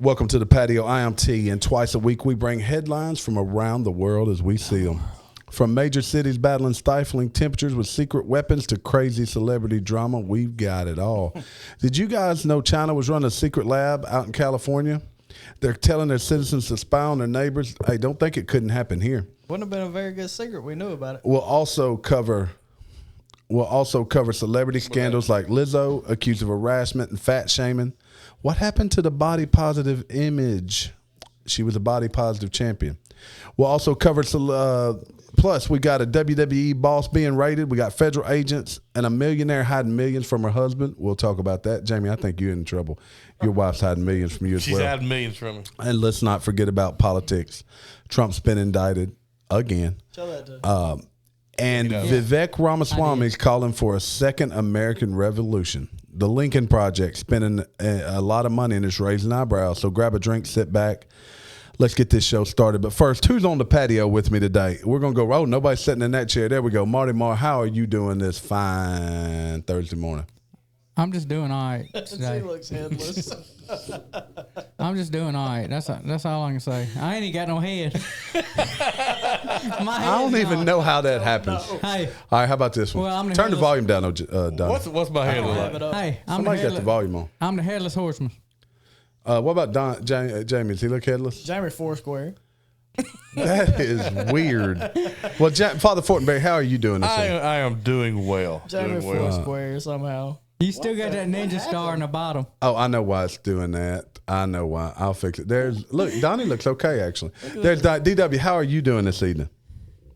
Welcome to the Patio. I am T, and twice a week we bring headlines from around the world as we see them. From major cities battling stifling temperatures with secret weapons to crazy celebrity drama, we've got it all. Did you guys know China was running a secret lab out in California? They're telling their citizens to spy on their neighbors. Hey, don't think it couldn't happen here. Wouldn't have been a very good secret. We knew about it. We'll also cover celebrity scandals like Lizzo, accused of harassment and fat shaming. What happened to the body positive image? She was a body positive champion. We'll also cover, plus we got a WWE boss being raided. We got federal agents and a millionaire hiding millions from her husband. We'll talk about that. Jamie, I think you're in trouble. Your wife's hiding millions from you as well. She's hiding millions from me. And let's not forget about politics. Trump's been indicted again. Show that to And Vivek Ramaswamy is calling for a second American revolution. The Lincoln Project spending a lot of money and it's raising eyebrows. So grab a drink, sit back. Let's get this show started. But first, who's on the patio with me today? We're going to go, nobody's sitting in that chair. There we go. Marty Mar, how are you doing this fine Thursday morning? I'm just doing all right today. He looks headless. I'm just doing all right. That's all I can say. I ain't even got no head. I don't even know how that happens. No. Hey. All right, how about this one? Well, turn the volume down, Don. What's my head like? Hey, Somebody got the volume on. I'm the headless horseman. What about Jamie? Does he look headless? Jamie Foursquare. That is weird. Well, Father Fortenberry, how are you doing this week? I am doing well. Jamie Foursquare somehow. You still got that ninja star in the bottom. Oh, I know why it's doing that. I know why. I'll fix it. Look, Donnie looks okay, actually. There's DW. How are you doing this evening?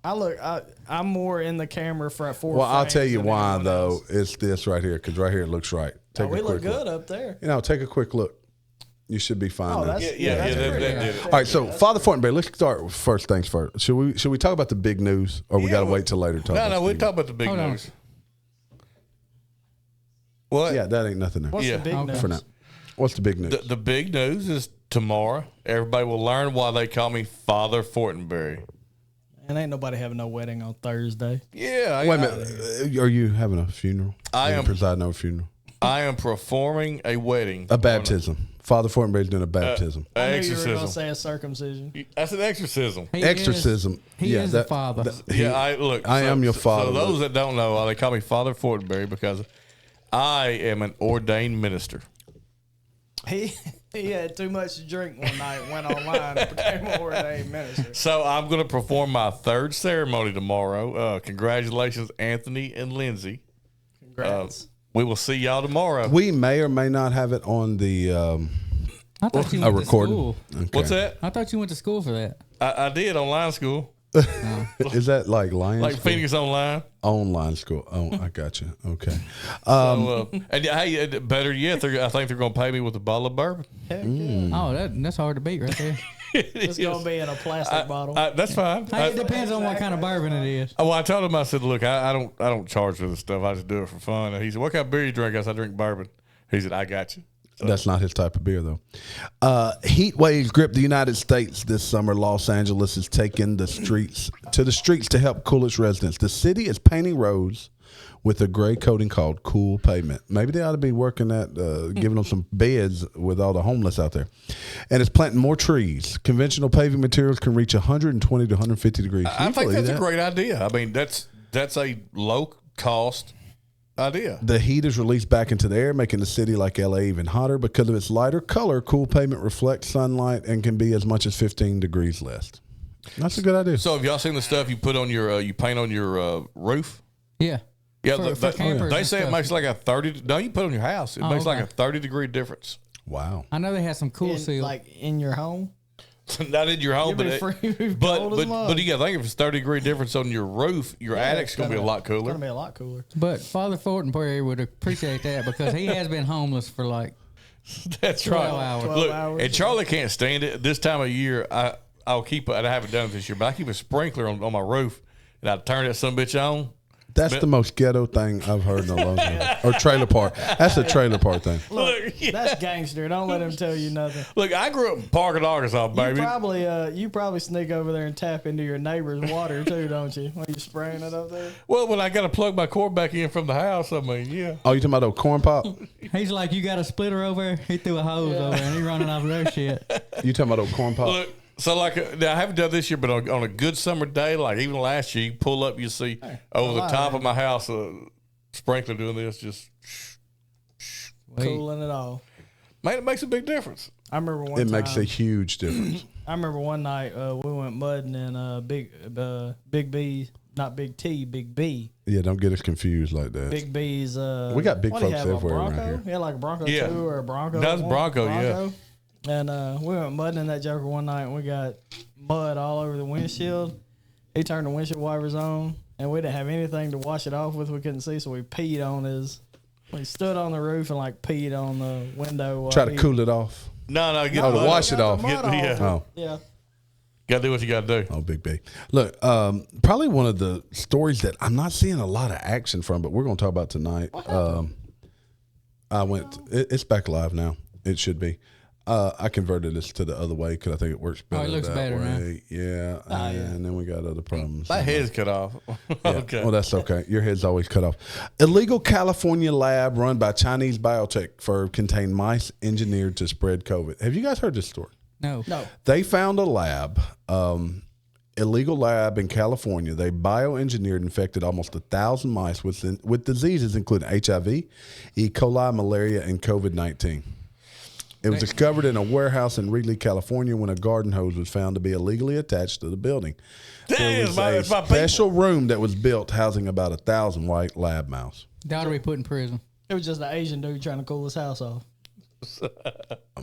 I'm more in the camera front four. Well, I'll tell you why, though. It's this right here, because right here it looks right. We look good up there. Take a quick look. You should be fine. Oh, now. that's, that did it. All right, so Father Fortenberry, let's start with first things first. Should we talk about the big news, or we got to wait till later to talk about we'll talk about the big news. What? Yeah, that ain't nothing there. What's the big news? For now. What's the big news? The big news is tomorrow. Everybody will learn why they call me Father Fortenberry. And ain't nobody having no wedding on Thursday. Yeah. Wait a minute. Are you having a funeral? I am presiding over a funeral. I am performing a wedding. A baptism. Father Fortenberry's doing a baptism. I knew you were exorcism. going to say a circumcision. That's an exorcism. Exorcism. He is the father. I am your father. So those that don't know, they call me Father Fortenberry because I am an ordained minister. He had too much to drink one night, went online, and became an ordained minister. So I'm going to perform my third ceremony tomorrow. Congratulations, Anthony and Lindsay. Congrats. We will see y'all tomorrow. We may or may not have it on the I thought you went to school. Okay. What's that? I thought you went to school for that. I did online school. Is that like Lions? Like school? Phoenix Online. Online school. Oh, I got you. Okay. And hey, better yet, I think they're going to pay me with a bottle of bourbon. Heck yeah. Oh, that's hard to beat right there. It's going to be in a plastic bottle. That's fine. Hey, it depends on what kind of bourbon it is. Well, I told him, I said, look, I don't charge for this stuff. I just do it for fun. And he said, what kind of beer you drink? I said, I drink bourbon. He said, I got you. So. That's not his type of beer, though. Heat waves grip the United States this summer. Los Angeles is taking the streets to help cool its residents. The city is painting roads with a gray coating called Cool Pavement. Maybe they ought to be working at giving them some beds with all the homeless out there. And it's planting more trees. Conventional paving materials can reach 120 to 150 degrees. I think that's a great idea. I mean, that's a low cost idea. The heat is released back into the air, making the city like LA even hotter. Because of its lighter color, Cool Pavement reflects sunlight and can be as much as 15 degrees less. That's a good idea. So have y'all seen the stuff you put on your you paint on your roof? Yeah. Yeah, For campers they and say stuff. it makes like a 30. No, you put it on your house. It makes like a 30-degree difference. Wow. I know they have some cool seal. Like in your home? Not in your home, but you got to think if it's 30-degree difference on your roof, your attic's going to be a lot cooler. It's going to be a lot cooler. But Father Fortenberry would appreciate that because he has been homeless for like That's 12 right. hours. 12 Look, hours. and Charlie can't stand it. This time of year, I haven't done it this year, but I keep a sprinkler on my roof, and I turn that son of a bitch on. That's the most ghetto thing I've heard in a long time. Or trailer park. That's a trailer park thing. Look, that's gangster. Don't let him tell you nothing. Look, I grew up in Parkin, Arkansas, baby. You probably sneak over there and tap into your neighbor's water too, don't you? When you spraying it up there. Well, when I got to plug my cord back in from the house, I mean, yeah. Oh, you talking about a corn pop? He's like, you got a splitter over there? He threw a hose over there and he running off their shit. You talking about a corn pop? Look, so like, now I haven't done this year, but on a good summer day, like even last year, you pull up, you see over the top of my house, a sprinkler doing this, just Cooling it off. Man, it makes a big difference. I remember one It time. makes a huge difference. I remember one night we went mudding in Big B, not Big T, Big B. Yeah, don't get us confused like that. Big B's. We got big what do you folks have, everywhere a around Bronco? here. Yeah, like a Bronco Yeah. 2 or a Bronco. That's Bronco, yeah. And we went mudding in that joker one night, and we got mud all over the windshield. He turned the windshield wipers on, and we didn't have anything to wash it off with. We couldn't see, so we peed on his. We stood on the roof and like peed on the window. Try to cool it off. No, get Oh, the to wash it off. Yeah. Oh. Yeah. Got to do what you got to do. Oh, big B. Look, probably one of the stories that I'm not seeing a lot of action from, but we're going to talk about tonight. It's back live now. It should be. I converted this to the other way because I think it works better. it looks that better now. way. Yeah. And then we got other problems. My head's cut off. Yeah. Okay. Well, that's okay. Your head's always cut off. Illegal California lab run by Chinese biotech firm contained mice engineered to spread COVID. Have you guys heard this story? No. They found a lab, illegal lab in California. They bioengineered and infected almost 1,000 mice with diseases including HIV, E. coli, malaria, and COVID-19. It was discovered in a warehouse in Reedley, California, when a garden hose was found to be illegally attached to the building. There was a special room that was built housing about 1,000 white lab mouse. They ought to be put in prison. It was just an Asian dude trying to cool his house off.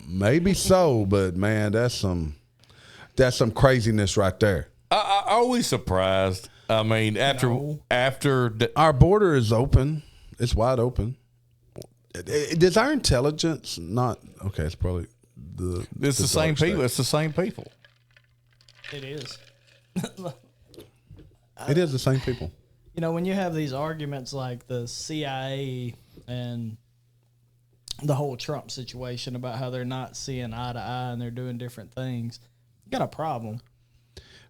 Maybe so, but man, that's some craziness right there. Are we surprised? I mean, after Our border is open. It's wide open. Does our intelligence not? Okay, it's probably it's the same people. It's the same people. It is. It is the same people. You know, when you have these arguments like the CIA and the whole Trump situation about how they're not seeing eye to eye and they're doing different things, you got a problem.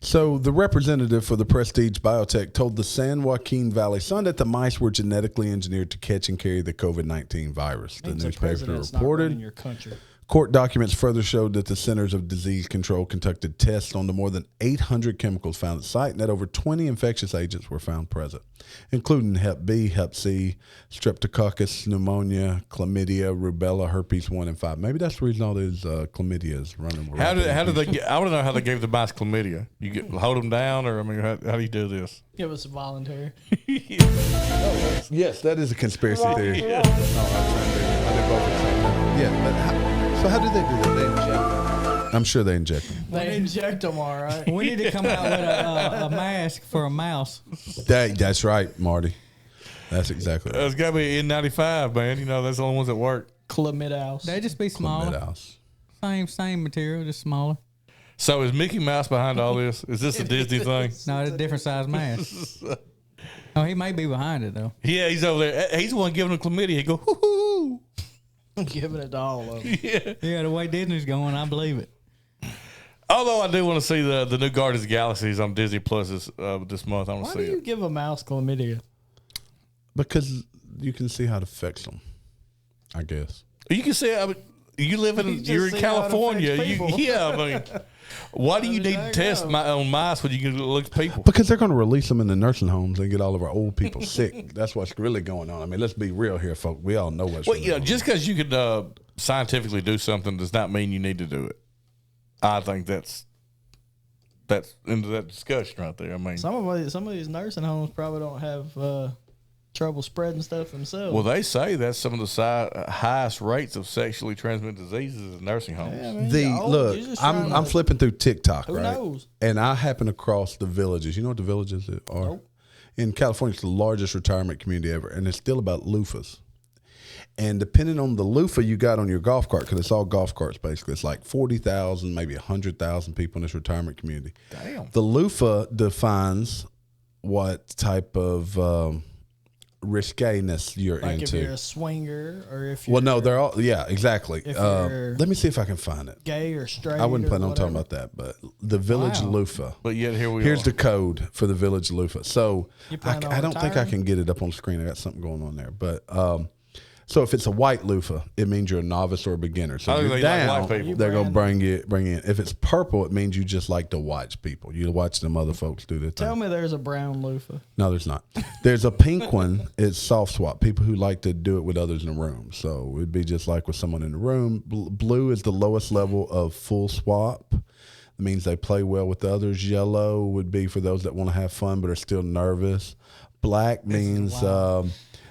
So the representative for the Prestige Biotech told the San Joaquin Valley Sun that the mice were genetically engineered to catch and carry the COVID-19 virus. The newspaper reported. Your country. Court documents further showed that the Centers of Disease Control conducted tests on the more than 800 chemicals found at site and that over 20 infectious agents were found present, including Hep B, Hep C, Streptococcus, pneumonia, chlamydia, rubella, herpes 1 and 5. Maybe that's the reason all these chlamydia is running around. How did they get? I want to know how they gave the mice chlamydia. You hold them down, or I mean, how do you do this? It was voluntary. Yes, that is a conspiracy theory. Yeah. So how do they do that? They inject. I'm sure they inject them. They inject them, all right. We need to come out with a mask for a mouse. That's right, Marty. That's exactly right. It's got to be N95, man. You know, that's the only ones that work. Chlamydia. They just be smaller. Same material, just smaller. So is Mickey Mouse behind all this? Is this a Disney thing? No, it's a different size mask. Oh, he may be behind it though. Yeah, he's over there. He's the one giving them chlamydia. He go, hoo-hoo. Giving it to all of them. Yeah, the way Disney's going, I believe it. Although I do want to see the new Guardians of the Galaxies on Disney Plus this month. I want to Why see do you it. give a mouse chlamydia? Because you can see how it affects them, I guess. You can see. I mean, you're in California. I mean, why do you need to test on mice when you can look at people? Because they're going to release them in the nursing homes and get all of our old people sick. That's what's really going on. I mean, let's be real here, folks. We all know what's Well, really yeah, going just because you could scientifically do something does not mean you need to do it. I think that's into that discussion right there. I mean, Some of these nursing homes probably don't have trouble spreading stuff themselves. well, they say that's some of the highest rates of sexually transmitted diseases in nursing homes. Yeah, man, you're just trying I'm to- flipping through TikTok, Who right? knows? And I happen across the Villages. You know what the Villages are? Nope. In California, it's the largest retirement community ever, and it's still about loofahs. And depending on the loofah you got on your golf cart, because it's all golf carts basically, it's like 40,000, maybe 100,000 people in this retirement community. Damn. The loofah defines what type of risqueness you're Like into. if you're a swinger or if you're Well, no, they're all, yeah, exactly. If you're Let me see if I can find it. gay or straight. I wouldn't plan or on talking whatever. about that, but the Village Wow. Loofah. But yet here we Here's are. the code for the Village Loofah. So You I, plan on I don't think I retiring? can get it up on the screen. I got something going on there. But so if it's a white loofah, it means you're a novice or a beginner. So I if think you're they like down, white people. they're going to Brand- bring in. If it's purple, it means you just like to watch people. You watch them other folks do their thing. Tell me there's a brown loofah. No, there's not. There's a pink one. It's soft swap. People who like to do it with others in the room. So it'd be just like with someone in the room. Blue is the lowest level of full swap. It means they play well with others. Yellow would be for those that want to have fun but are still nervous. Black means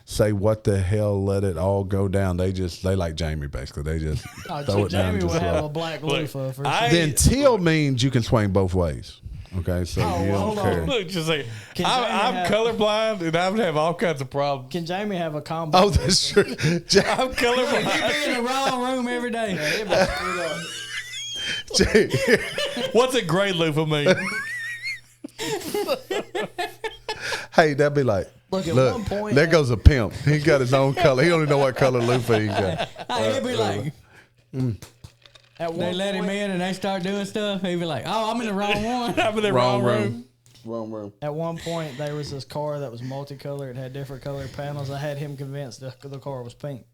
say what the hell, let it all go down. They like Jamie basically. They just throw it down. Jamie Just would have like. a black loofah for I- sure. Then teal means you can swing both ways. Okay, so Oh, you hold don't on. care. Look, just like Can I'm Jamie have- colorblind and I would have all kinds of problems. Can Jamie have a combo? Oh, that's true. I'm colorblind. Be in the wrong room every day. What's a gray loofah mean? Hey, that'd be like, Look, at look, one point, there goes a pimp. He got his own color. He don't even know what color loofah he got. Hey, he'd be like, at one they let him point- in and they start doing stuff. He'd be like, oh, I'm in the wrong one. I'm in the Wrong wrong room. room. Wrong room. At one point, there was this car that was multicolored. It had different colored panels. I had him convinced the car was pink.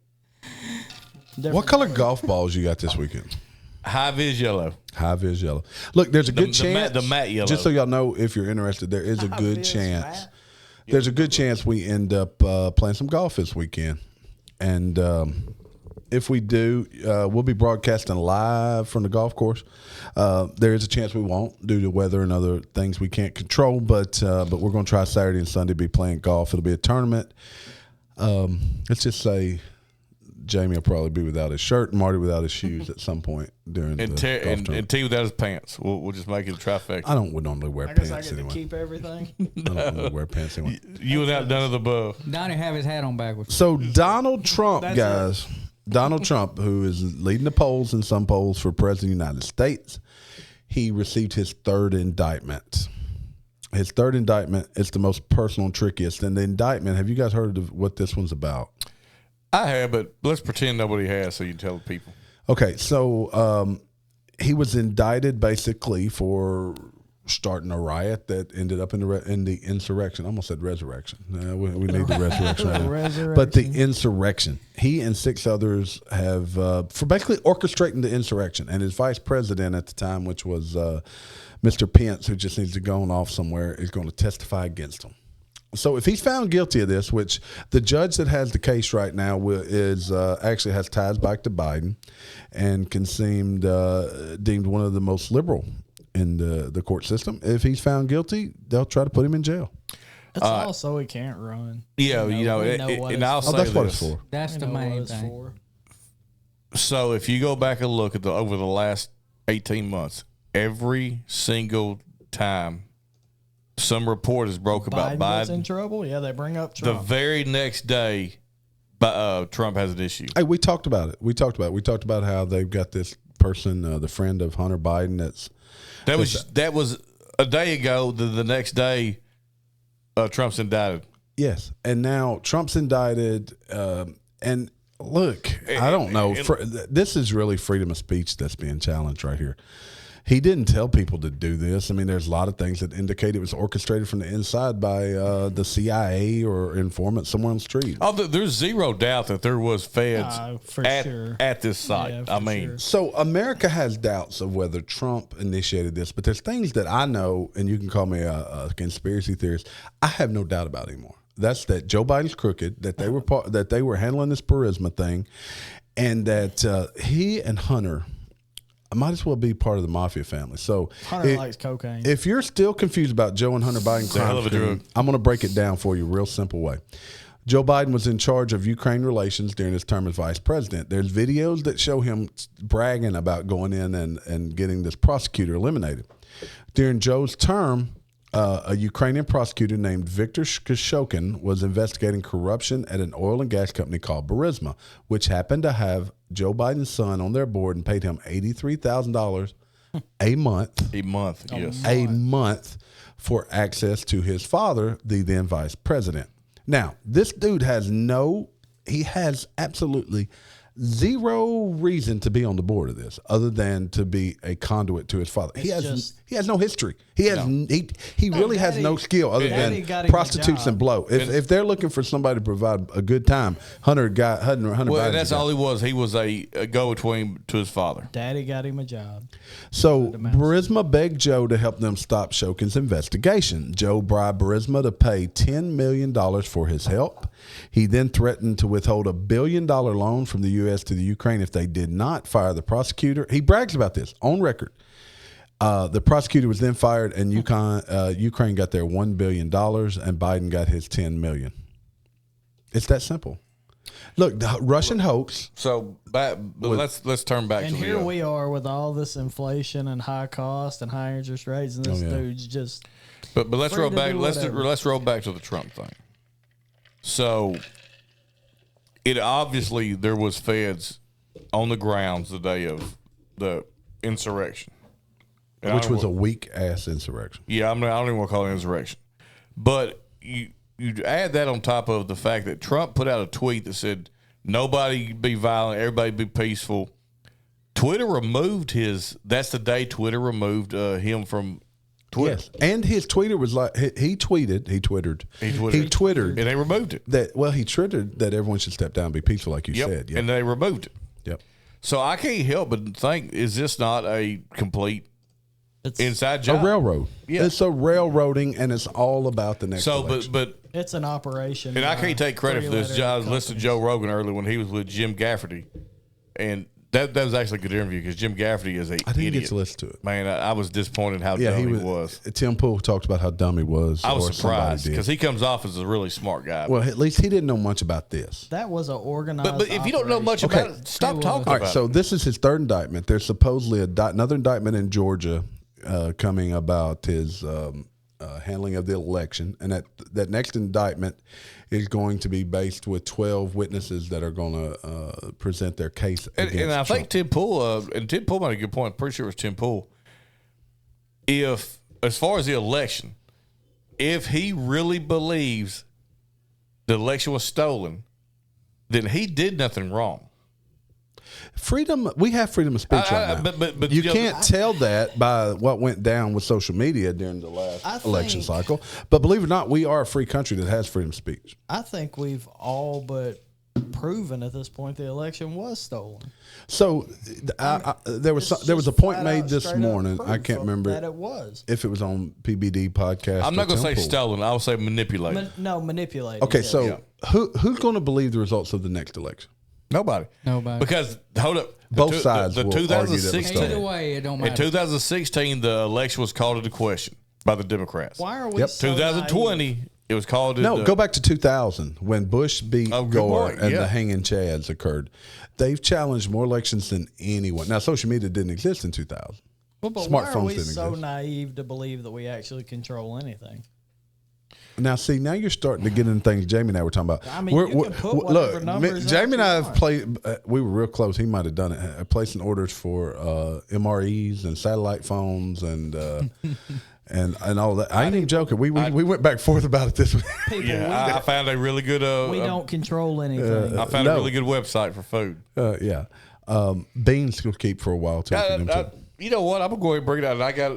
What color golf balls you got this weekend? High vis yellow. High vis yellow. Look, there's a good chance. the matte yellow. Just so y'all know, if you're interested, there is a good vis chance. matte? There's a good chance we end up playing some golf this weekend, and if we do, we'll be broadcasting live from the golf course. There is a chance we won't due to weather and other things we can't control, but we're going to try Saturday and Sunday be playing golf. It'll be a tournament. Let's just say Jamie will probably be without his shirt and Marty without his shoes at some point during And, the Ter- golf and, tournament. and T without his pants. We'll just make it a trifecta. I don't normally wear I guess I pants get to anyway. keep everything. I don't normally wear pants anyway. You without none of the above. Donnie have his hat on backwards. So Donald Trump, That's guys, Donald Trump, who is leading the polls in some polls for president of the United States, he received his third indictment. His third indictment is the most personal and trickiest. And the indictment, have you guys heard of what this one's about? I have, but let's pretend nobody has so you can tell the people. Okay, so he was indicted basically for starting a riot that ended up in the insurrection. I almost said resurrection. We need the resurrection. Right now. Resurrection. But the insurrection. He and 6 others have for basically orchestrating the insurrection. And his vice president at the time, which was Mr. Pence, who just needs to go on off somewhere, is going to testify against him. So if he's found guilty of this, which the judge that has the case right now is actually has ties back to Biden, and deemed one of the most liberal in the court system. If he's found guilty, they'll try to put him in jail. It's also he can't run. Yeah, We what and it's I'll for. Oh, say that's what this. it's for. That's We the know what main it's thing. for. So if you go back and look at over the last 18 months, every single time some report is broke about Biden gets in Biden, trouble. Yeah, they bring up the Trump. very next day, Trump has an issue. Hey, we talked about it. We talked about how they've got this person, the friend of Hunter Biden. That was a day ago. The next day, Trump's indicted. Yes, and now Trump's indicted. And look, I don't know. This is really freedom of speech that's being challenged right here. He didn't tell people to do this. I mean, there's a lot of things that indicate it was orchestrated from the inside by the CIA or informant somewhere on the street. Oh, there's zero doubt that there was feds for sure. at this site. Yeah, I for mean, sure. So America has doubts of whether Trump initiated this, but there's things that I know, and you can call me a conspiracy theorist. I have no doubt about anymore. That's that Joe Biden's crooked, that they were handling this Burisma thing, and that he and Hunter might as well be part of the mafia family. So Hunter likes cocaine. if you're still confused about Joe and Hunter Biden a hell of a crime, drug. I'm going to break it down for you real simple way. Joe Biden was in charge of Ukraine relations during his term as vice president. There's videos that show him bragging about going in and getting this prosecutor eliminated. During Joe's term, a Ukrainian prosecutor named Viktor Shkoshokin was investigating corruption at an oil and gas company called Burisma, which happened to have Joe Biden's son on their board and paid him $83,000 a month. yes. A month for access to his father, the then vice president. Now, this dude has absolutely zero reason to be on the board of this other than to be a conduit to his father. He has no history. He really has no skill other than prostitutes and blow. If they're looking for somebody to provide a good time, Hunter. Well, that's all he was. He was a go-between to his father. Daddy got him a job. So Burisma begged Joe to help them stop Shokin's investigation. Joe bribed Burisma to pay $10 million for his help. He then threatened to withhold $1 billion loan from the U.S. to the Ukraine if they did not fire the prosecutor. He brags about this on record. The prosecutor was then fired, and Ukraine got their $1 billion, and Biden got his $10 million. It's that simple. Look, the Russian hoax. So let's turn back. And to here we are with all this inflation and high cost and high interest rates, and this dude's just. But let's roll back. Let's roll back to the Trump thing. So, it obviously there was feds on the grounds the day of the insurrection, which was a weak ass insurrection. Yeah, I don't even want to call it insurrection, but you add that on top of the fact that Trump put out a tweet that said nobody be violent, everybody be peaceful. Twitter removed his. That's the day Twitter removed him from Twitter. Yes, and his Twitter was like he twittered, and they removed it. He twittered that everyone should step down and be peaceful, like you said. Yep. And they removed it. Yep. So I can't help but think, is this not a complete inside job? A railroad. Yeah. It's a railroading, and it's all about the next election. But it's an operation. And I can't take credit for this. I was listening to Joe Rogan earlier when he was with Jim Gafferty, and that was actually a good interview because Jim Gafferty is I didn't get to listen to it. Man, I was disappointed how dumb he was. Tim Pool talked about how dumb he was. I was surprised because he comes off as a really smart guy. Well, at least he didn't know much about this. That was an organized. But if you don't know much about it, stop talking about it. All right, so this is his third indictment. There's supposedly another indictment in Georgia coming about his handling of the election, and that next indictment is going to be based with 12 witnesses that are going to present their case against and I Trump. think Tim Pool, made a good point. I'm pretty sure it was Tim Pool. If, as far as the election, if he really believes the election was stolen, then he did nothing wrong. We have freedom of speech right now. But you can't tell that by what went down with social media during the last election cycle. But believe it or not, we are a free country that has freedom of speech. I think we've all but proven at this point the election was stolen. So there was a point made this morning. I can't remember that it was. If it was on PBD podcast. I'm not going to say stolen. I will say manipulated. Manipulated. Okay, so who's going to believe the results of the next election? Nobody. Because hold up, both sides. The will 2016. Either way, it don't matter. In 2016, the election was called into question by the Democrats. Why are we? So 2020, naive? it was called. Go back to 2000 when Bush beat Gore and the hanging chads occurred. They've challenged more elections than anyone. Now, social media didn't exist in 2000. But Smartphones why are we didn't so exist. naive to believe that we actually control anything? Now, see, now you're starting to get into things Jamie and I were talking about. I mean, you can put whatever numbers Jamie and I have want. played. We were real close. He might have done it. Placing orders for MREs and satellite phones and and all that. I ain't even joking. We went back and forth about it this week. I found a really good. We don't control anything. I found a really good website for food. Beans will keep for a while too. You know what? I'm gonna go ahead and bring it out. I got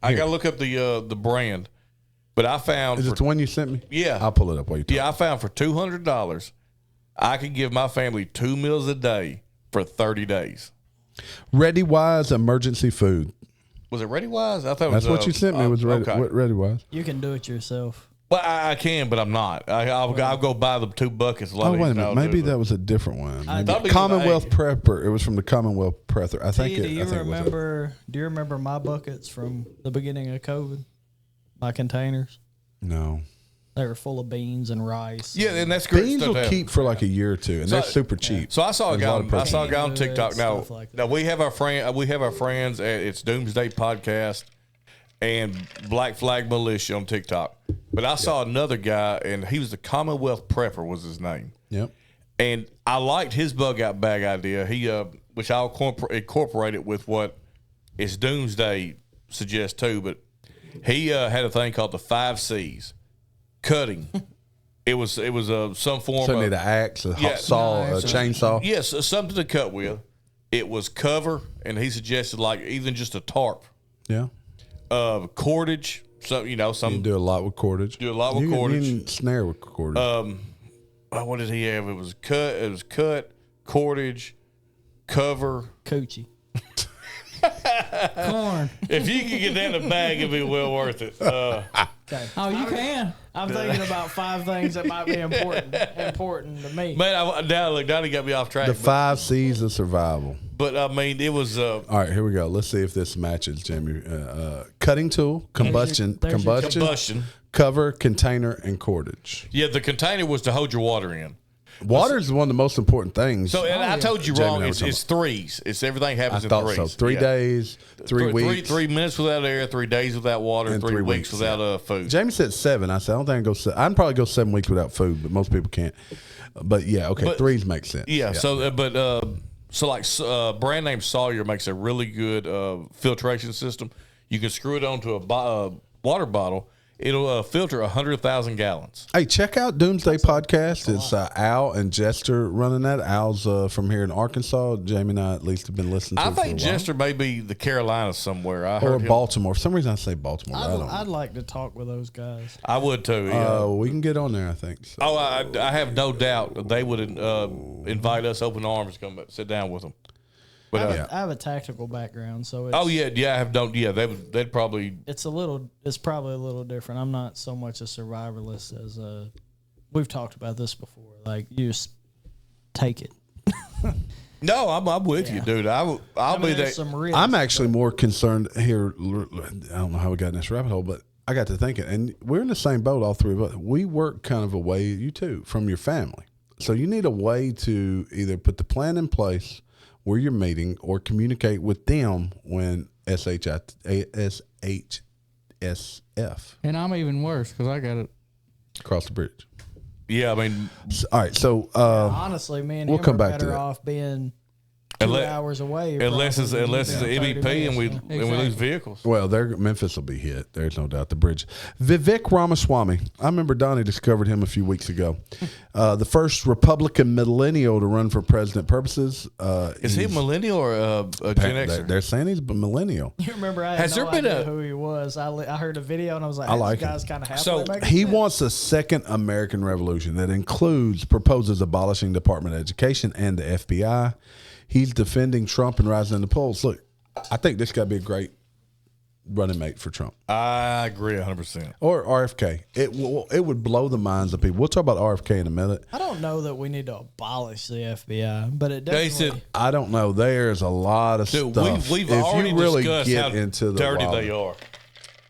to look up the brand. But I found... Is it the one you sent me? Yeah. I'll pull it up while you talk. Yeah, I found for $200, I could give my family 2 meals a day for 30 days. Ready Wise emergency food. Was it Ready Wise? I thought it was... That's what you sent me was Ready, Ready Wise. You can do it yourself. Well, I can, but I'm not. I'll go buy the 2 buckets. Oh, wait a minute. Maybe that was a different one. Commonwealth Prepper. It was from the Commonwealth Prepper. I think do you remember my buckets from the beginning of COVID? My containers? No. They were full of beans and rice. Yeah, and that's great. Beans will keep for like a year or two, and they're super cheap. So I saw a guy on TikTok. Now we have our friends at It's Doomsday Podcast and Black Flag Militia on TikTok. But I saw another guy, and he was the Commonwealth Prepper was his name. Yep. And I liked his bug out bag idea. He which I'll incorporate it with what It's Doomsday suggests too, but he had a thing called the 5 C's: cutting, It was some form So of you need an axe, a Yeah. saw, a chainsaw. yes, something to cut with. It was cover, and he suggested like even just a tarp, Yeah. cordage. So You can some do a lot with cordage. do a lot with You can cordage. snare with cordage. What did he have? It was cut, cordage, cover. Coochie. Corn. If you could get that in a bag, it'd be well worth it. Okay. Oh, you can. I'm thinking about 5 things that might be important to me. Man, now he got me off track. The 5 C's of survival. But I mean, it was. All right, here we go. Let's see if this matches, Jimmy. Cutting tool, combustion, there's your Combustion. cover, container, and cordage. Yeah, the container was to hold your water in. Water is one of the most important things. So, and I told you Jamie wrong. and I were It's talking threes. It's everything I happens in thought threes. so. 3 Yeah. days, 3 weeks. 3 minutes without air, 3 days without water, And 3 3 weeks weeks, without food. Jamie said 7. I said I don't think I can go. I'd probably go 7 weeks without food, but most people can't. But yeah, okay, But- 3s make sense. Yeah. So, brand name Sawyer makes a really good filtration system. You can screw it onto a water bottle. It'll filter 100,000 gallons. Hey, check out Doomsday Podcast. It's Al and Jester running that. Al's from here in Arkansas. Jamie and I at least have been listening to I it for a think while. Jester may be the Carolinas somewhere. I Or heard him. Baltimore. For some reason I say Baltimore. I don't know. I'd like to talk with those guys. I would too. Yeah. We can get on there, I think. So. Oh, I have no doubt that they would invite us open arms to come sit down with them. But I have a tactical background, so it's, I have no. Yeah, they'd probably. it's probably a little different. I'm not so much a survivalist as we've talked about this before. Like you just take it. No, I'm with you, dude. I'll be there. Some real I'm actually more concerned here. I don't know how we got in this rabbit hole, but I got to thinking, and we're in the same boat, all 3 of us. We work kind of away, you too, from your family. So you need a way to either put the plan in place where you're meeting or communicate with them when SHSF And I'm even worse because I got it. cross the bridge. Yeah, I mean, All right, so honestly, me and we'll him come are back to better that. off being 2 Unless- hours away. unless it's probably the than 30 MEP and we minutes, lose vehicles. well, Memphis will be hit. There's no doubt. The bridge. Vivek Ramaswamy. I remember Donnie discovered him a few weeks ago. The first Republican millennial to run for president purposes. Is he a millennial or a Gen Xer? They're saying he's a millennial. You remember I had Has no there been idea a- who he was. I heard a video and I was like, I like this him. guy's kind of halfway So, making He sense. wants a second American Revolution that proposes abolishing Department of Education and the FBI. He's defending Trump and rising in the polls. Look, I think this got to be a great running mate for Trump I agree 100%. or RFK. It would blow the minds of people. We'll talk about RFK in a minute. I don't know that we need to abolish the FBI, but it They definitely. said, I don't know. There's a lot of dude, stuff. we've if already you really discussed get how into the dirty wild- they are.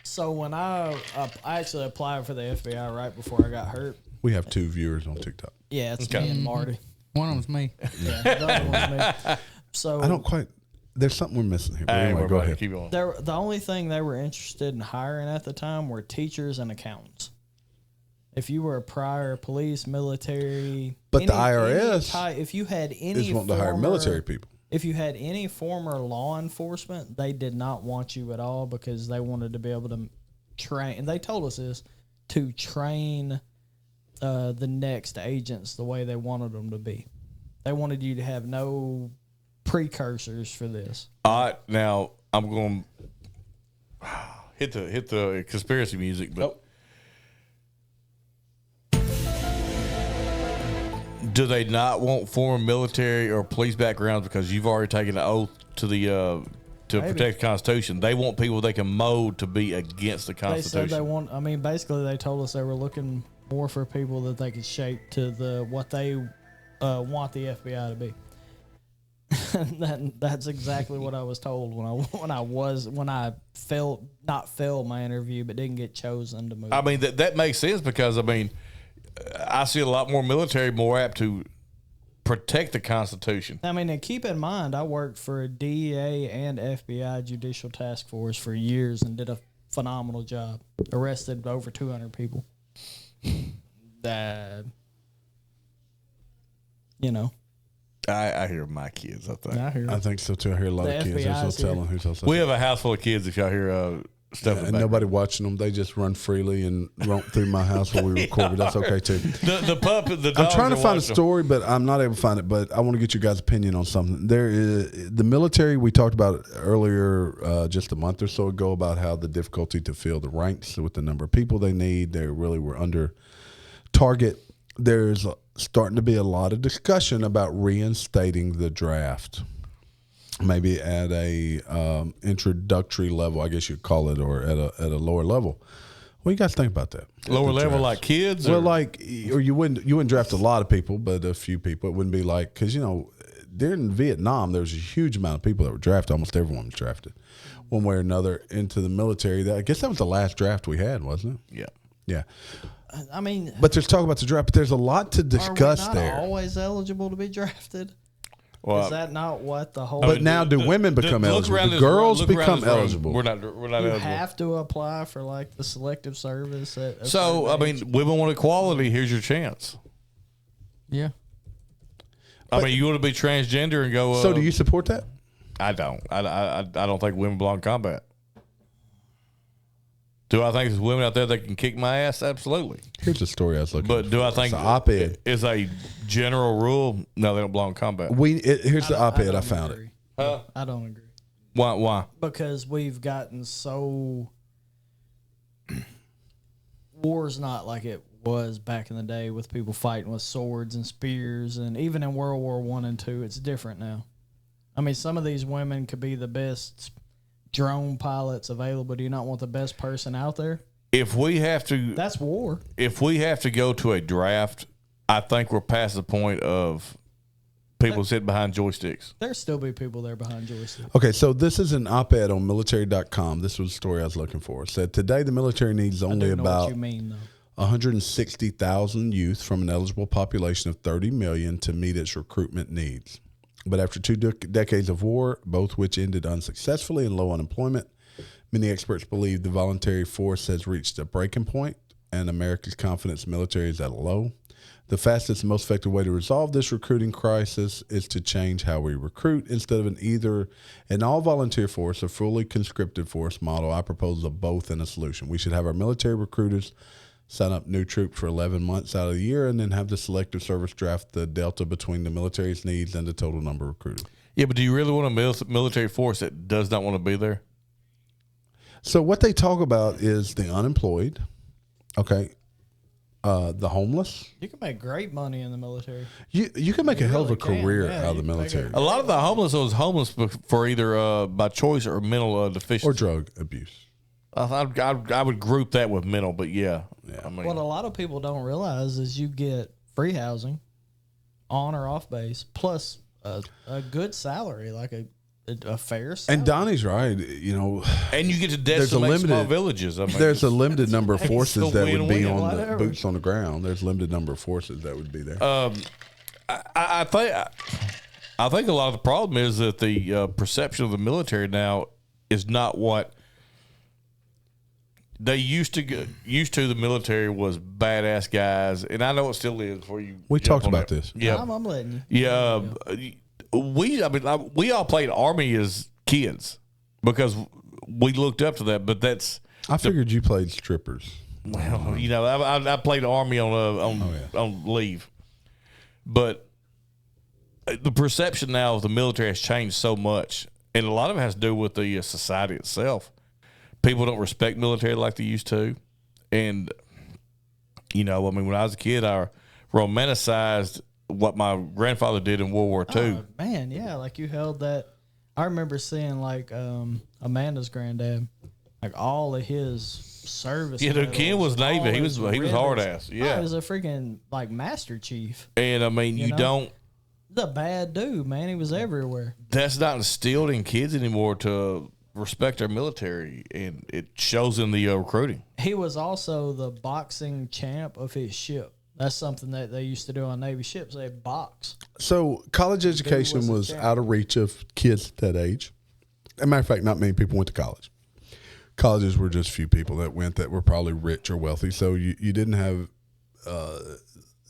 So when I actually applied for the FBI right before I got hurt. We have 2 viewers on TikTok. Yeah, it's Okay. me and Marty. One of them's me. Yeah, the other one's me. So I don't quite. There's something we're missing here. But Hey, anyway, we're go about to ahead. keep going. the only thing they were interested in hiring at the time were teachers and accountants. If you were a prior police, military, But the IRS if you had any Is wanting to hire former- military people. If you had any former law enforcement, they did not want you at all because they wanted to be able to train. And they told us this to train the next agents the way they wanted them to be. They wanted you to have no precursors for this. All right, now I'm going to hit the conspiracy music, but do they not want former military or police backgrounds because you've already taken an oath to the to protect the Constitution? They want people they can mold to be against the They Constitution. said they want. I mean, basically, they told us they were looking more for people that they could shape to what they want the FBI to be. That's exactly what I was told when I failed my interview, but didn't get chosen to move. I mean, that makes sense because, I mean, I see a lot more military more apt to protect the Constitution. I mean, and keep in mind, I worked for a DEA and FBI judicial task force for years and did a phenomenal job. Arrested over 200 people. That, I hear my kids, I think. I hear I think so too. I hear a lot The of kids. FBI There's no is here. telling who's outside. We have a house full of kids if y'all hear stuff. and nobody watching them. They just run freely and romp through my house while we record. But that's okay too. The pup, the dogs I'm trying to find a them. story, but I'm not able to find it. But I want to get your guys' opinion on something. There is the military. We talked about it earlier, just a month or so ago, about how the difficulty to fill the ranks with the number of people they need. They really were under target. There's starting to be a lot of discussion about reinstating the draft, maybe at a introductory level, I guess you'd call it, or at a lower level. What do you guys think about that? Lower The level, drafts. like kids? Well, or you wouldn't draft a lot of people, but a few people. It wouldn't be like, because during Vietnam there was a huge amount of people that were drafted. Almost everyone was drafted, one way or another, into the military. I guess that was the last draft we had, wasn't it? Yeah. Yeah. I mean, But there's talk about the draft, but there's a lot to discuss are we not there. always eligible to be drafted? Well, Is that not what the whole? But now do women become look eligible? around Do this girls room, look around become this room. eligible? We're not you eligible. have to apply for like the selective service. At a So, I certain mean, age. women want equality. Here's your chance. Yeah. I mean, you want to be transgender and go. So do you support that? I don't. I don't think women belong in combat. Do I think there's women out there that can kick my ass? Absolutely. Here's a story I was looking But for. do I think It's an op-ed. is a general rule? No, they don't belong in combat. Here's the op-ed. I don't found it. agree. I don't agree Why? because we've gotten so war's not like it was back in the day with people fighting with swords and spears, and even in World War I and II, it's different now. I mean, some of these women could be the best drone pilots available. Do you not want the best person out there? If we have to, That's war. if we have to go to a draft, I think we're past the point of people sitting behind joysticks. There'll still be people there behind joysticks. Okay, so this is an op-ed on military.com. This was the story I was looking for. It said, today the military needs I only do know what about you mean, though. 160,000 youth from an eligible population of 30 million to meet its recruitment needs. But after two decades of war, both which ended unsuccessfully in low unemployment, many experts believe the voluntary force has reached a breaking point and America's confidence in the military is at a low. The fastest and most effective way to resolve this recruiting crisis is to change how we recruit. Instead of an all-volunteer force or fully conscripted force model, I propose a both in a solution. We should have our military recruiters sign up new troops for 11 months out of the year, and then have the selective service draft the delta between the military's needs and the total number recruited. Yeah, but do you really want a military force that does not want to be there? So what they talk about is the unemployed, okay, the homeless. You can make great money in the military. You can make a hell of a really can, career yeah. out of the You can make military A lot of the homeless was homeless for either by choice or mental deficiency. or drug abuse. I would group that with mental, but yeah. I mean, What a lot of people don't realize is you get free housing on or off base, plus a good salary, like a fair salary. And Donnie's right. and you get to there's a decimate small limited villages. I mean, there's a limited number of it's forces a that would be win-win, on the whatever. boots on the ground. There's a limited number of forces that would be there. I think a lot of the problem is that the perception of the military now is not what they used to. The military was badass guys, and I know it still is. For you, We jump talked on about that. this. Yeah, I'm letting you. yeah. We all played Army as kids because we looked up to that. But that's I figured you played strippers. well, I played Army on leave, but the perception now of the military has changed so much, and a lot of it has to do with the society itself. People don't respect military like they used to, and when I was a kid, I romanticized what my grandfather did in World War II. Oh, man, yeah, like you held that. I remember seeing like Amanda's granddad, like all of his service. Yeah, the Ken was medals, Navy. all He was his hard ribbons. ass. Yeah. Oh, he was a freaking like master chief. And You know? don't. The bad dude, man. He was everywhere. That's not instilled in kids anymore to respect our military, and it shows in the recruiting. He was also the boxing champ of his ship. That's something that they used to do on Navy ships. They box. So college education was a was champ. out of reach of kids at that age. As a matter of fact, not many people went to college. Colleges were just few people that went that were probably rich or wealthy. So you didn't have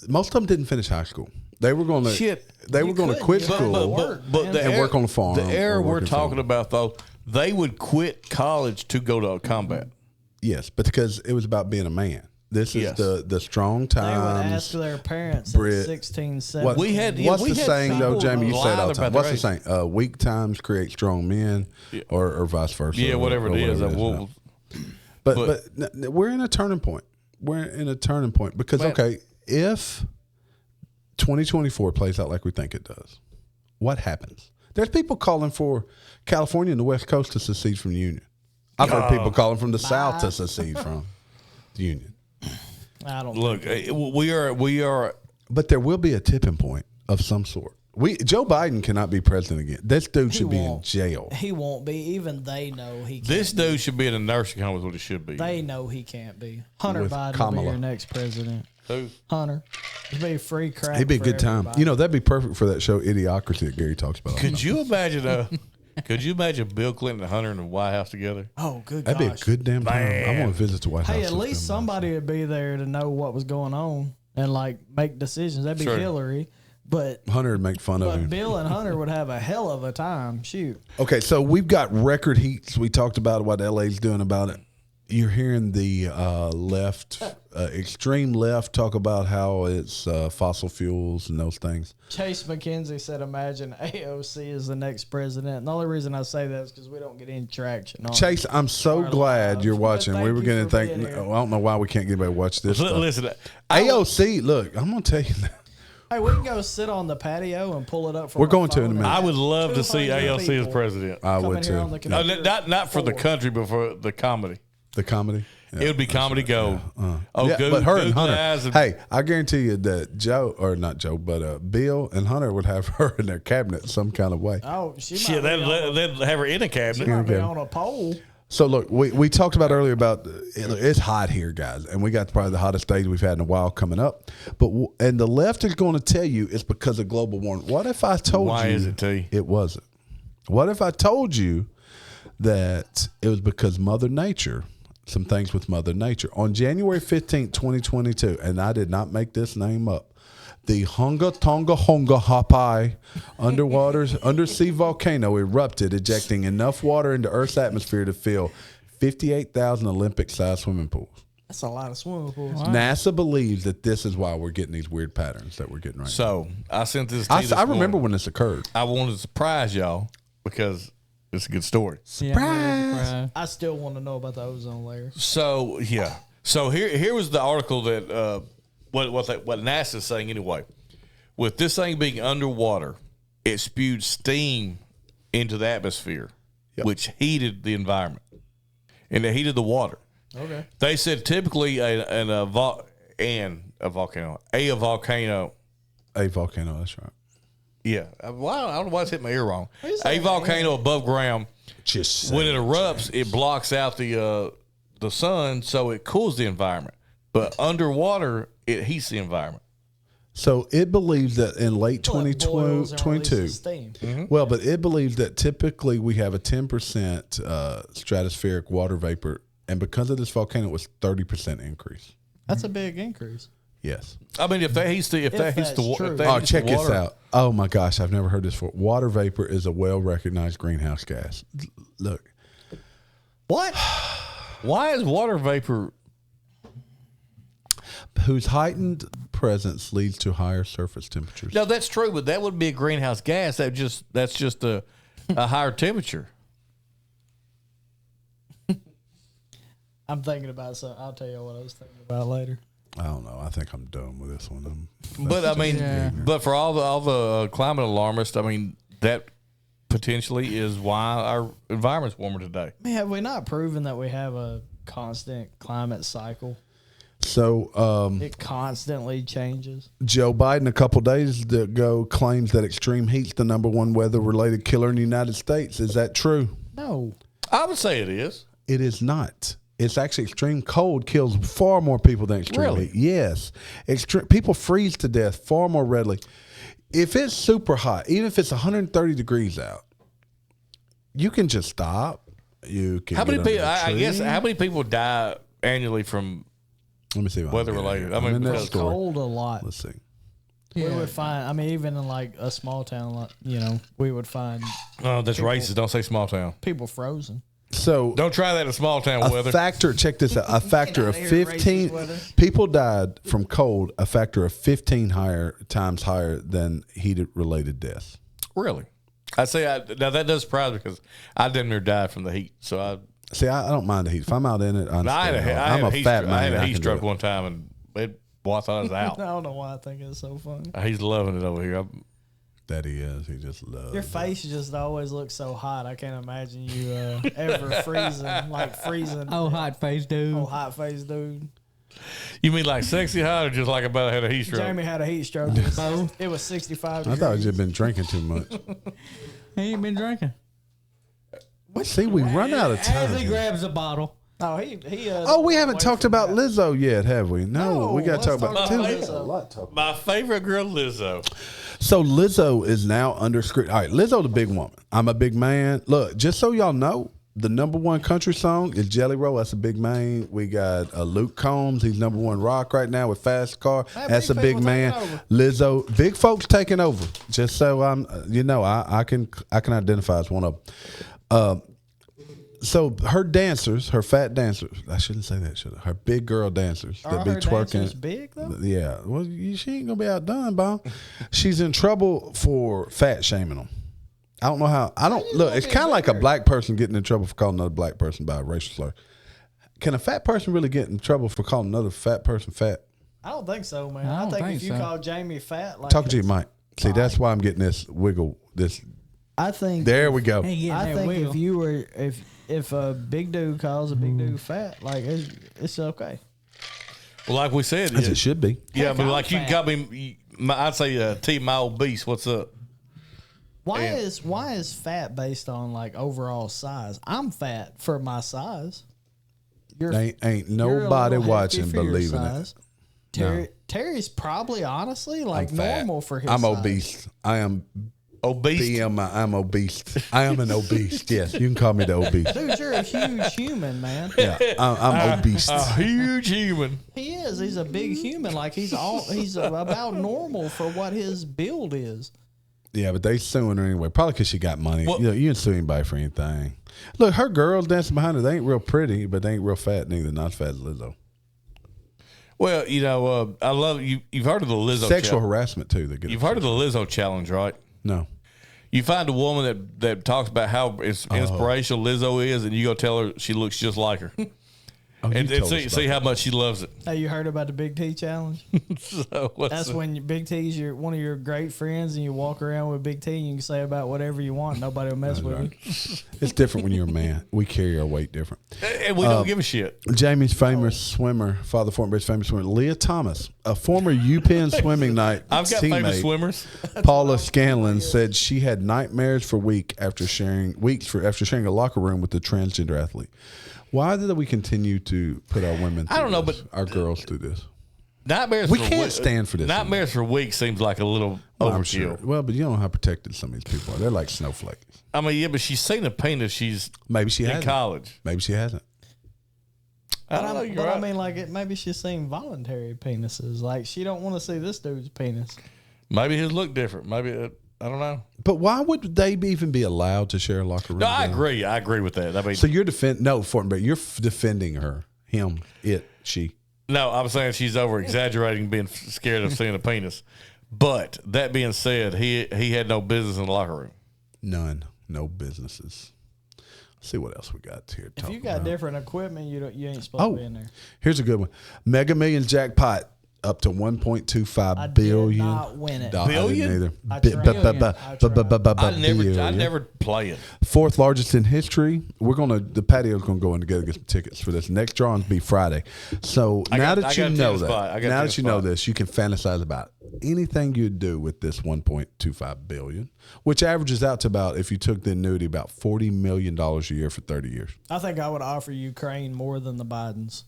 most of them didn't finish high school. They were going to Shit. They were going to couldn't. quit You had to school work, But man. the and work on the farm. The era or we're work in talking farm. about, though, they would quit college to go to combat. Yes, but because it was about being a man. This is Yes. the strong They would times. ask their parents Brit- at 16, 17. We had- What's we the had saying though, people Jamie? You say it all lie the time. about What's their the saying? Weak times create strong men, or vice versa. Yeah, whatever it is. now. But we're in a turning point. We're in a turning point because Man. okay, if 2024 plays out like we think it does, what happens? There's people calling for California and the West Coast to secede from the Union. I've heard people calling from the South to secede from the Union. I don't Look, we are. But there will be a tipping point of some sort. Joe Biden cannot be president again. This dude should be in won't. jail. He won't be. Even they know he can't. This dude should be in a nursing home. Is what he should be. They know he can't be. Hunter With Biden will Kamala. be your next president. Who? Hunter. It'd be free crap. He'd be a for good time. everybody. You know, that'd be perfect for that show Idiocracy that Gary talks about. Could you imagine? Could you imagine Bill Clinton and Hunter in the White House together? Oh, good That'd gosh. be a good damn time. I Man. want to visit the White House. Hey, at with least them. somebody would be there to know what was going on and like make decisions. That'd be Sure. Hillary. But Hunter would make fun of him. Bill and Hunter would have a hell of a time. Shoot. Okay, so we've got record heats. We talked about what LA's doing about it. You're hearing the left, extreme left, talk about how it's fossil fuels and those things. Chase McKenzie said, imagine AOC is the next president. And the only reason I say that is because we don't get any traction on it. Chase, I'm so Our glad lives. you're But watching. thank We were you going to for think, being here. I don't know why we can't get anybody to watch this stuff. Listen, AOC, look, I'm going to tell you that. Hey, we can go sit on the patio and pull it up from We're our going to phone in a minute. I and would love to see 200 AOC as people president. I come would in here on too. the No, computer. not for the Four. country, but for the comedy. The comedy. Yeah, It would be that's comedy right. gold. Yeah, Goo- but her and Google Hunter. eyes and- Hey, I guarantee you that Joe, or not Joe, but Bill and Hunter would have her in their cabinet some kind of way. Oh, she Shit, might, be on, they'd have her in a she cabinet. might be Okay. on a pole. So look, we talked about earlier about it's hot here, guys, and we got probably the hottest days we've had in a while coming up. But and the left is going to tell you it's because of global warming. What if I told Why you is it, T? it wasn't? What if I told you that it was because Mother Nature? Some things with Mother Nature. On January 15th, 2022, and I did not make this name up, the Hunga Tonga Honga Hapai undersea volcano erupted, ejecting enough water into Earth's atmosphere to fill 58,000 Olympic-sized swimming pools. That's a lot of swimming pools. NASA believes that this is why we're getting these weird patterns that we're getting right So I sent this. now. To you this I remember morning. when this occurred. I wanted to surprise y'all because it's a good story. Surprise. I still want to know about the ozone layer. So yeah. So here was the article that what NASA's saying anyway. With this thing being underwater, it spewed steam into the atmosphere, which heated the environment, and it heated the water. Okay. They said typically a volcano. A volcano, that's right. Yeah. Well, I don't know why it's hit my ear wrong. What is A that? volcano above ground, Just when it erupts, it blocks out the sun, so it cools the environment. But underwater, it heats the environment. So it believes that in late Well, it boils and 2022, releases steam. well, but it believes that typically we have a 10% stratospheric water vapor, and because of this volcano, it was 30% increase. That's a big increase. Yes. I mean, if that heats the that's true. Oh, check this out. Oh my gosh, I've never heard this before. Water vapor is a well-recognized greenhouse gas. Look, What? Why is water vapor? whose heightened presence leads to higher surface temperatures. No, that's true, but that would be a greenhouse gas. That's just a higher temperature. I'm thinking about something. I'll tell you what I was thinking about later. I don't know. I think I'm done with this one. But I mean, Yeah. but for all the climate alarmists, I mean that potentially is why our environment's warmer today. I mean, have we not proven that we have a constant climate cycle? So It constantly changes. Joe Biden a couple days ago claims that extreme heat's the number one weather-related killer in the United States. Is that true? No. I would say it is. It is not. It's actually extreme cold kills far more people than extreme Really? heat. Yes. People freeze to death far more readily. If it's super hot, even if it's 130 degrees out, you can just stop. You can. How many get under people? a I guess tree. how many people die annually from Let me see. if I can weather get it related? here. I mean, I'm in that because story. Cold a lot. Let's see. We would find. I mean, even in like a small town, like, you know, we would find. Oh, that's racist. Don't say small town. People frozen. So don't try that in small town weather. Check this out. A factor of 15 people died from cold. A factor of 15 times higher than heat related deaths. Really? I say now that does surprise me because I damn near died from the heat. So I don't mind the heat. If I'm out in it, I'm a fat man. I had a heat stroke one time and I thought I was out. I don't know why I think it's so funny. He's loving it over here. That he is. He just loves your face just always looks so hot. I can't imagine you ever freezing. Oh, hot face dude. Oh, hot face dude. You mean like sexy hot or just like about had a heat stroke? Jamie had a heat stroke. It was 65 degrees. I thought you'd been drinking too much. He ain't been drinking. See, we run out of time. As he grabs a bottle. Oh, we haven't talked about Lizzo yet, have we? No, we got to talk about Lizzo. My favorite girl, Lizzo. So Lizzo is now under scrutiny. All right, Lizzo the big woman. I'm a big man. Look, just so y'all know, the #1 country song is Jelly Roll. That's a big man. We got Luke Combs. He's #1 rock right now with Fast Car. That's a big man. Lizzo, big folks taking over. Just so I can identify as one of them. So her dancers, her fat dancers, I shouldn't say that, should I? Her big girl dancers that be twerking. Dancers big though? Yeah. Well, she ain't gonna be outdone, Bob. She's in trouble for fat shaming them. I don't know how. Look. It's kind of like a black person getting in trouble for calling another black person by a racial slur. Can a fat person really get in trouble for calling another fat person fat? I don't think so, man. I think if you call Jamie fat, like talk to you, Mike. See, that's why I'm getting this wiggle. I think there we go. I think if a big dude calls a big dude fat, like it's okay. Well, like we said, as it should be. Yeah, but like you got me. I'd say, T, my obese. What's up? Why is fat based on like overall size? I'm fat for my size. Ain't nobody watching believing it. Terry's probably honestly like normal for his. I'm size. obese. I am. Obese. I'm obese. I am an obese. Yes, you can call me the obese. Dude, you're a huge human, man. Yeah, I'm obese. A huge human. He is. He's a big human. Like he's about normal for what his build is. Yeah, but they suing her anyway. Probably because she got money. Well, you can sue anybody for anything. Look, her girls dancing behind her. They ain't real pretty, but they ain't real fat neither. Not as fat as Lizzo. Well, I love you. You've heard of the Lizzo sexual harassment too. You've heard of the Lizzo challenge, right? No. You find a woman that talks about how inspirational Lizzo is, and you go tell her she looks just like her, and see how much she loves it. Hey, you heard about the Big T challenge? That's when Big T's one of your great friends, and you walk around with Big T, and you can say about whatever you want. Nobody will mess with you. It's different when you're a man. We carry our weight different, and we don't give a shit. Jamie's famous swimmer, Father Fortenberry's famous swimmer, Leah Thomas, a former UPenn swimming night I've got famous swimmers. Paula Scanlon said she had nightmares for weeks after sharing a locker room with the transgender athlete. Why do we continue to put our women through but our girls through this? Nightmares we can't stand for this. Nightmares for weeks seems like a little overkill. Sure. Well, but you don't know how protected some of these people are. They're like snowflakes. I mean, yeah, but she's seen a penis. Maybe she hasn't. In college. Maybe she hasn't. I mean, like maybe she's seen voluntary penises. Like she don't want to see this dude's penis. Maybe his look different. Maybe I don't know. But why would they even be allowed to share a locker room? No, I agree. I agree with that. I mean, so you're Fortenberry, you're defending her, him, it, she. No, I'm saying she's over exaggerating, being scared of seeing a penis. But that being said, he had no business in the locker room. None, no businesses. Let's see what else we got here. If you got different equipment, you ain't supposed to be in there. Here's a good one: Mega Millions jackpot. Up to $1.25 billion. I did not win it. Billion? I never play it. Fourth largest in history. The Patio's gonna go in together and get some tickets for this. Next drawing be Friday. So now that you know this, you can fantasize about anything you'd do with this $1.25 billion, which averages out to about, if you took the annuity, about $40 million a year for 30 years. I think I would offer Ukraine more than the Bidens.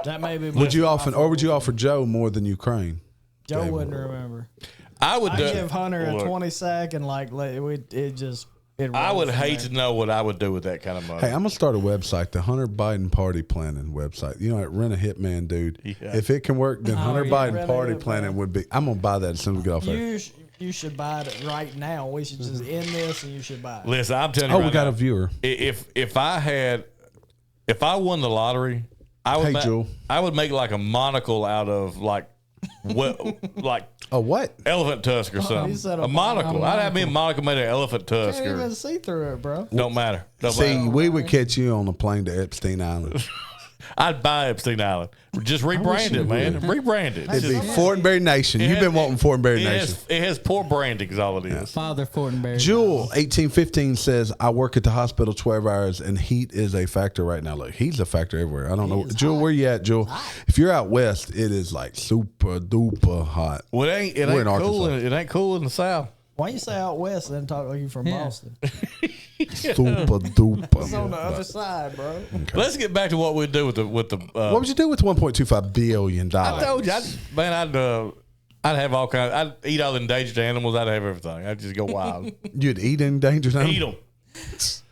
That may be. Would you offer Joe more than Ukraine? Joe wouldn't remember. I would give Hunter a 20 sack and it I would hate to know what I would do with that kind of money. Hey, I'm gonna start a website, the Hunter Biden Party Planning website. You know, rent a hitman, dude. Yeah. If it can work, then Hunter Biden Rent a Party hitman. Planning would be. I'm gonna buy that as soon as we get off air. You should buy it right now. We should just end this and you should buy it. Listen, I'm telling you. Oh, right we got now, a viewer. If I won the lottery, I would Hey, Jewel. I would make like a monocle out of like like Oh, what? elephant tusk or you something. said A a monocle. I'd have me a monocle made of elephant tusk. Can't Or, even see through it, bro. don't matter. Don't See, matter. we would catch you on a plane to Epstein Island. I'd buy Epstein Island. Just rebrand it, man. Rebrand it. It'd be Just- Fortenberry Nation. You've been wanting Fortenberry Nation. It has poor branding is all it is. Father Fortenberry. Jewel 1815 says, I work at the hospital 12 hours and heat is a factor right now. Look, heat's a factor everywhere. I don't know. Jewel, where you at, Jewel? If you're out west, it is like super duper hot. Well, it ain't We're in cool. Arkansas. It ain't cool in the South. Why you say out west and then talk like you from Boston? Super duper. It's on the other side, bro. Let's get back to what we do with the. What would you do with $1.25 billion? I told you, I'd have all kinds. I'd eat all the endangered animals. I'd have everything. I'd just go wild. You'd eat endangered animals? Eat them.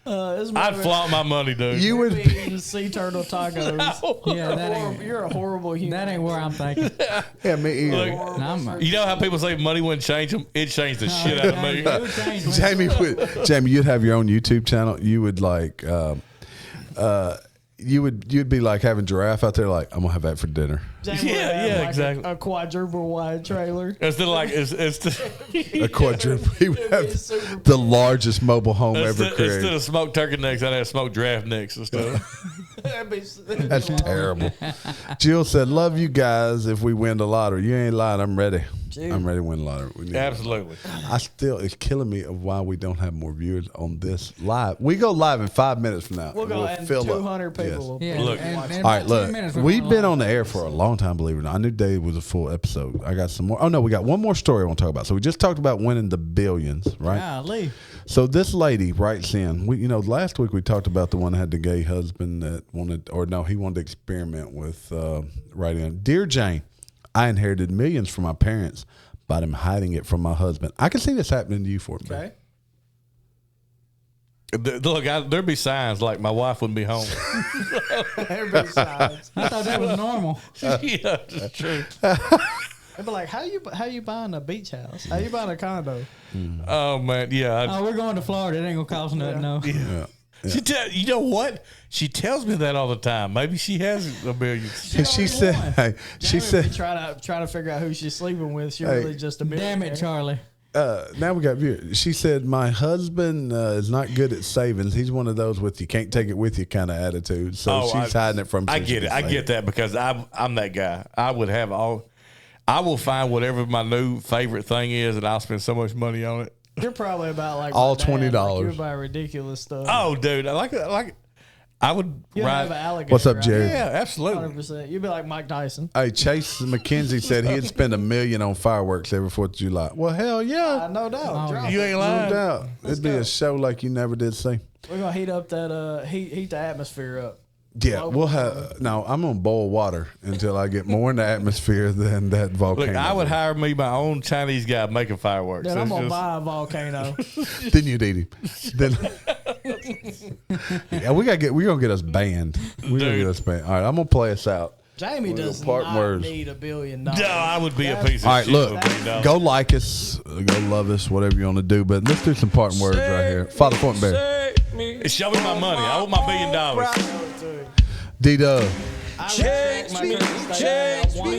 This I'd flaunt my money, dude. You would. be eating sea turtle tacos. Yeah, that ain't, You're a horrible human. that ain't where I'm thinking. Yeah, me either. Look, No, I'm, you know how people say money wouldn't change them? It changed the shit out of me. It would change me. Jamie, you'd have your own YouTube channel. You would like, you'd be like having giraffe out there. Like, I'm gonna have that for dinner. Jamie would Yeah, have yeah, like exactly. A quadruple wide trailer. Instead of like, A quadruple. He would have the largest mobile home ever instead created. of smoked turkey necks, I'd have smoked giraffe necks and stuff. That's terrible. Jill said, "Love you guys. If we win the lottery, you ain't lying. I'm ready. Dude. I'm ready to win the lottery. We need Absolutely. it's killing me of why we don't have more viewers on this live. We go live in 5 minutes from now. We'll go and fill up. 200 people. Yes. Will Yeah, Look. and All right, about 10 look, minutes we're we've going been live. on the air for a long time, believe it or not. I knew Dave was a full episode. I got some more. Oh, no, we got one more story I want to talk about. So we just talked about winning the billions, right? Golly. So this lady writes in, last week we talked about the one that had the gay husband that he wanted to experiment with writing in. Dear Jane, I inherited millions from my parents, but I'm hiding it from my husband. I can see this happening to you, Fortenberry. Okay. Look, there'd be signs like my wife wouldn't be home. Everybody sides. I thought that was normal. Yeah, that's true. They'd be like, how you buying a beach house? How you buying a condo? Oh man, yeah. Oh, we're going to Florida. It ain't gonna cost nothing, no. Yeah. You know what? She tells me that all the time. Maybe she has a million. And she said, hey, she said, try to figure out who she's sleeping with. She's Hey. really just a Damn it, Charlie. now we got viewers. She said, my husband is not good at savings. He's one of those with you can't take it with you kind of attitude. So she's hiding it from I get it. I get that because I'm that guy. I will find whatever my new favorite thing is, and I'll spend so much money on it. You're probably about like All my dad, $20. Like you buy ridiculous stuff. Oh, dude, I like it. I would You have an ride. alligator. What's up, right? Jerry? Yeah, absolutely. 100%. You'd be like Mike Tyson. Hey, Chase McKenzie said he'd spend $1 million on fireworks every 4th of July. Well, hell yeah. No doubt. Drop You it. ain't No lying. doubt. It'd be a show like you never did see. We're gonna heat up that heat the atmosphere up. Yeah, we'll have. No, I'm gonna boil water until I get more in the atmosphere than that volcano. Look, I would hire me my own Chinese guy making fireworks. Then I'm It's gonna just- buy a volcano. Then you'd eat him. Then, yeah, we're gonna get us banned. We're gonna get us banned. All right, I'm gonna play us out. Jamie does part not words. need $1 billion. No, I would be a piece of All right, shit. look, with $1 billion. go like us, go love us, whatever you want to do. But let's do some parting words right here. Father Fortenberry, Show me my money. I want my $1 billion. D-Dub. Talking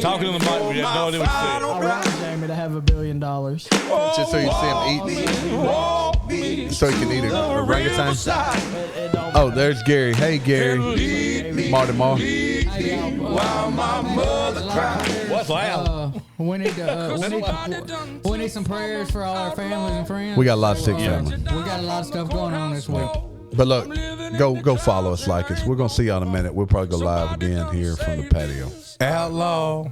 Talking to the mic, we had no idea what to I want Jamie to have $1 billion. Just so you see him eating, so he can eat a orangutan. It don't Oh, there's Gary. Hey, Gary. Marty Mar. What's loud? We need some prayers for all our families and friends. We got a lot of sick family. We got a lot of stuff going on this week. But look, go follow us, like us. We're gonna see y'all in a minute. We'll probably go live again here from the patio. Outlaw.